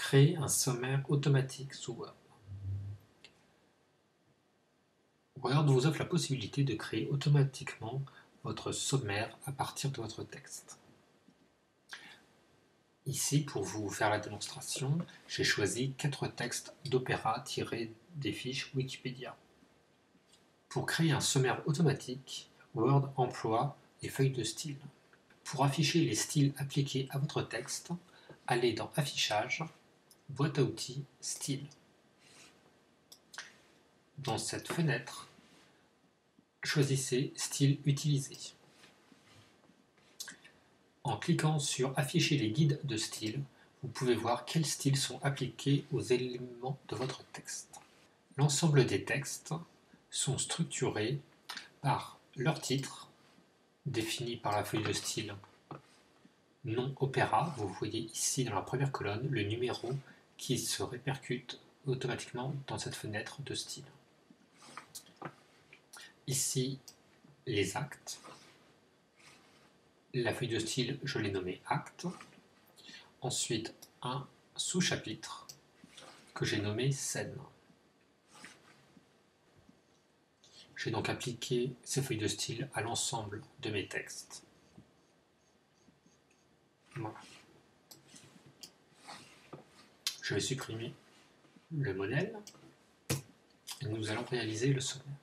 Créer un sommaire automatique sous Word. Word vous offre la possibilité de créer automatiquement votre sommaire à partir de votre texte. Ici, pour vous faire la démonstration, j'ai choisi 4 textes d'Opéra tirés des fiches Wikipédia. Pour créer un sommaire automatique, Word emploie les feuilles de style. Pour afficher les styles appliqués à votre texte, allez dans Affichage, Boîte à outils, Style. Dans cette fenêtre, choisissez Style utilisé. En cliquant sur Afficher les guides de style, vous pouvez voir quels styles sont appliqués aux éléments de votre texte. L'ensemble des textes sont structurés par leur titre, défini par la feuille de style nom Opéra. Vous voyez ici dans la première colonne le numéro qui se répercute automatiquement dans cette fenêtre de style. Ici, les actes. La feuille de style, je l'ai nommée acte. Ensuite, un sous-chapitre que j'ai nommé scène. J'ai donc appliqué ces feuilles de style à l'ensemble de mes textes. Voilà. Je vais supprimer le modèle et nous allons réaliser le sommaire.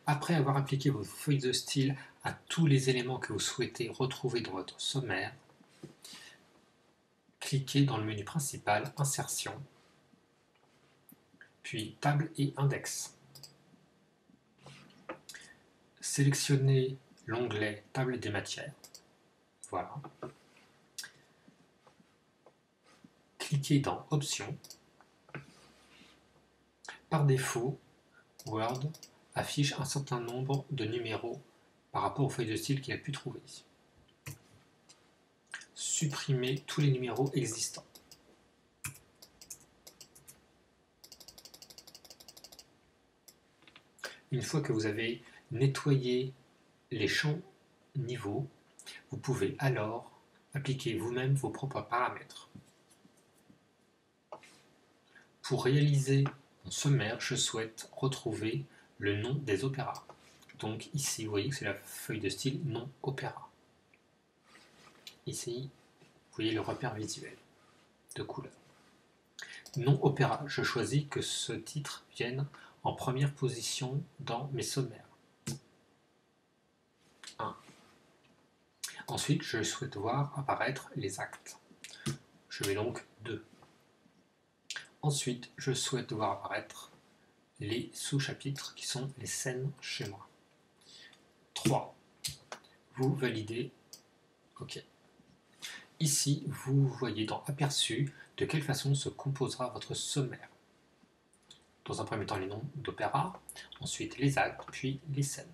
Après avoir appliqué vos feuilles de style à tous les éléments que vous souhaitez retrouver dans votre sommaire, cliquez dans le menu principal Insertion, puis Table et Index. Sélectionnez l'onglet Table des matières. Voilà. Cliquez dans Options. Par défaut, Word affiche un certain nombre de numéros par rapport aux feuilles de style qu'il a pu trouver. Supprimez tous les numéros existants. Une fois que vous avez nettoyé les champs niveaux, vous pouvez alors appliquer vous-même vos propres paramètres. Pour réaliser mon sommaire, je souhaite retrouver le nom des opéras. Donc ici, vous voyez que c'est la feuille de style nom opéra. Ici, vous voyez le repère visuel de couleur. Nom opéra, je choisis que ce titre vienne en première position dans mes sommaires. 1. Ensuite, je souhaite voir apparaître les actes. Je mets donc 2. Ensuite, je souhaite voir apparaître les sous-chapitres qui sont les scènes chez moi. 3. Vous validez OK. Ici, vous voyez dans Aperçu de quelle façon se composera votre sommaire. Dans un premier temps, les noms d'opéra, ensuite les actes, puis les scènes.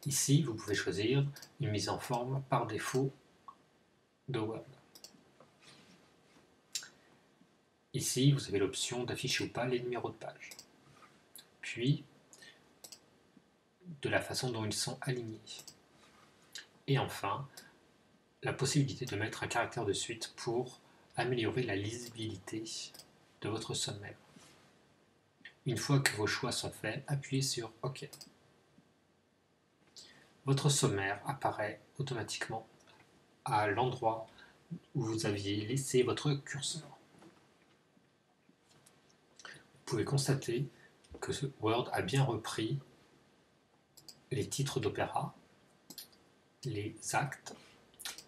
Ici, vous pouvez choisir une mise en forme par défaut de Word. Ici, vous avez l'option d'afficher ou pas les numéros de page. Puis, de la façon dont ils sont alignés. Et enfin, la possibilité de mettre un caractère de suite pour améliorer la lisibilité de votre sommaire. Une fois que vos choix sont faits, appuyez sur OK. Votre sommaire apparaît automatiquement à l'endroit où vous aviez laissé votre curseur. Vous pouvez constater que Word a bien repris les titres d'opéra, les actes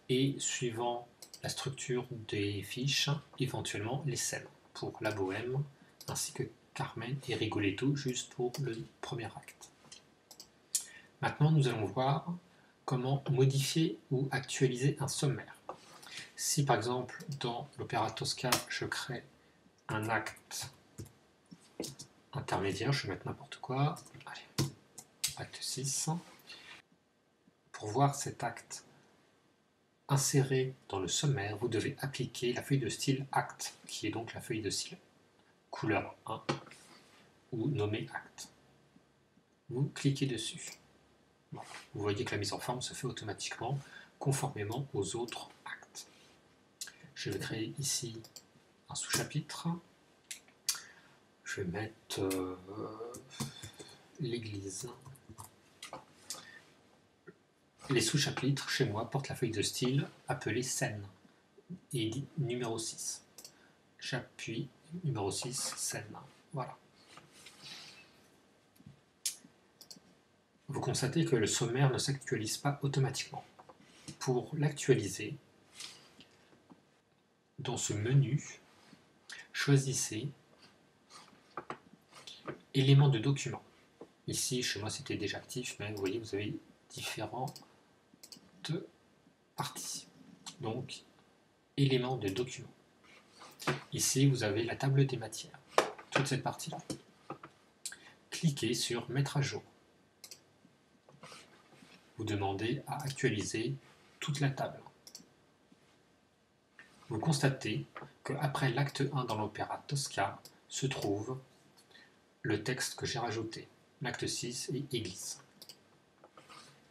et, suivant la structure des fiches, éventuellement les scènes pour la Bohème ainsi que Carmen et Rigoletto juste pour le premier acte. Maintenant, nous allons voir comment modifier ou actualiser un sommaire. Si par exemple dans l'opéra Tosca, je crée un acte intermédiaire, je vais mettre n'importe quoi, allez, acte 6. Pour voir cet acte inséré dans le sommaire, vous devez appliquer la feuille de style acte, qui est donc la feuille de style couleur 1, ou nommé acte. Vous cliquez dessus. Bon, vous voyez que la mise en forme se fait automatiquement, conformément aux autres actes. je vais créer ici un sous-chapitre. Je vais mettre l'église. Les sous-chapitres, chez moi, portent la feuille de style appelée scène et dit numéro 6. J'appuie numéro 6, scène. Voilà. Vous constatez que le sommaire ne s'actualise pas automatiquement. Pour l'actualiser, dans ce menu, choisissez éléments de document. Ici, chez moi, c'était déjà actif, mais vous voyez, vous avez différentes parties. Donc, éléments de document. Ici, vous avez la table des matières, toute cette partie-là. Cliquez sur Mettre à jour. Vous demandez à actualiser toute la table. Vous constatez qu'après l'acte 1 dans l'opéra Tosca se trouve le texte que j'ai rajouté, l'acte 6 et Église.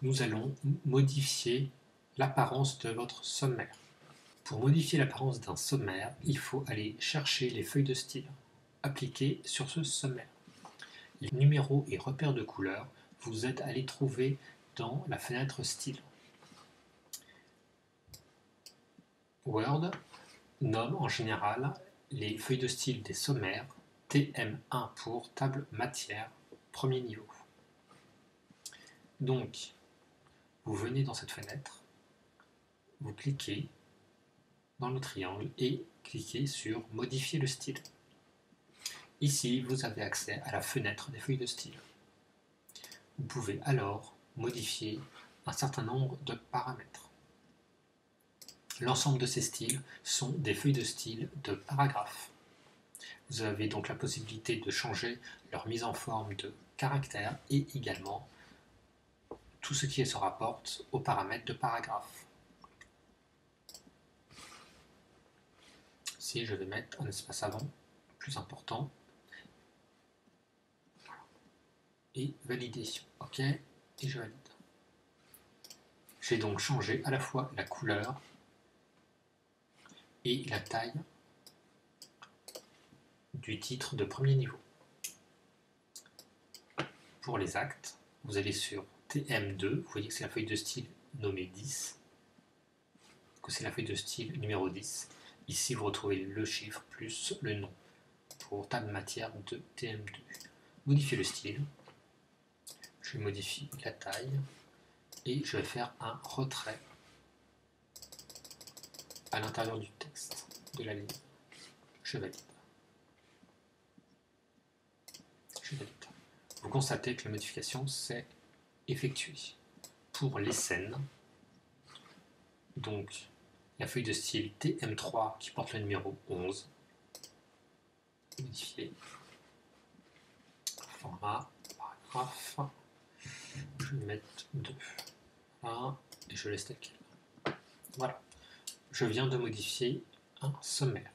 Nous allons modifier l'apparence de votre sommaire. Pour modifier l'apparence d'un sommaire, il faut aller chercher les feuilles de style appliquées sur ce sommaire. Les numéros et repères de couleurs vous aident à les trouver dans la fenêtre style. Word nomme en général les feuilles de style des sommaires TM1 pour table matière, premier niveau. Donc, vous venez dans cette fenêtre, vous cliquez dans le triangle et cliquez sur Modifier le style. Ici, vous avez accès à la fenêtre des feuilles de style. Vous pouvez alors modifier un certain nombre de paramètres. L'ensemble de ces styles sont des feuilles de style de paragraphes. Vous avez donc la possibilité de changer leur mise en forme de caractères et également tout ce qui se rapporte aux paramètres de paragraphe. Ici, je vais mettre un espace avant plus important et valider. OK, et je valide. J'ai donc changé à la fois la couleur et la taille du titre de premier niveau. Pour les actes, vous allez sur TM2, vous voyez que c'est la feuille de style nommée 10, que c'est la feuille de style numéro 10. Ici, vous retrouvez le chiffre plus le nom pour table matière de TM2. Modifier le style, je modifie la taille et je vais faire un retrait à l'intérieur du texte de la ligne. Je valide. Je valide. Vous constatez que la modification s'est effectuée. Pour les scènes, donc la feuille de style TM3 qui porte le numéro 11, modifier, format, paragraphe, je vais mettre 2, 1, et je laisse tel quel. Voilà, je viens de modifier un sommaire.